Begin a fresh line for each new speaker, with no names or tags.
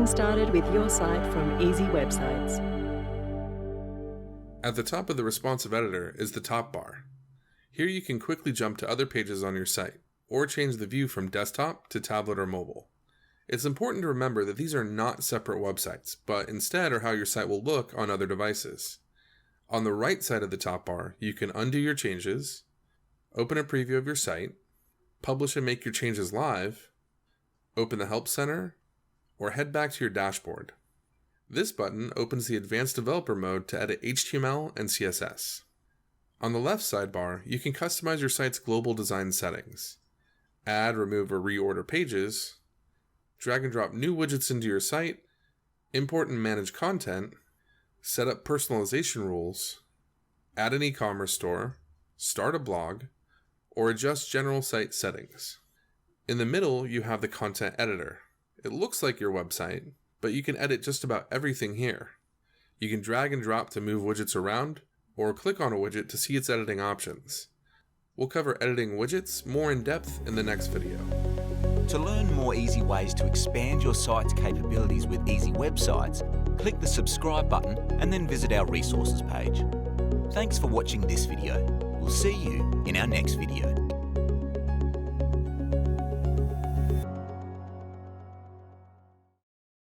getting started with your site from Easy Websites.
At the top of the responsive editor is the top bar. Here you can quickly jump to other pages on your site, or change the view from desktop to tablet or mobile. It's important to remember that these are not separate websites, but instead are how your site will look on other devices. On the right side of the top bar, you can undo your changes, open a preview of your site, publish and make your changes live, open the Help Center, or head back to your dashboard. This button opens the Advanced Developer mode to edit HTML and CSS. On the left sidebar, you can customize your site's global design settings, add, remove, or reorder pages, drag and drop new widgets into your site, import and manage content, set up personalization rules, add an e-commerce store, start a blog, or adjust general site settings. In the middle, you have the content editor. It looks like your website, but you can edit just about everything here. You can drag and drop to move widgets around, or click on a widget to see its editing options. We'll cover editing widgets more in depth in the next video.
To learn more easy ways to expand your site's capabilities with Easy Websites, click the subscribe button and then visit our resources page. Thanks for watching this video. We'll see you in our next video.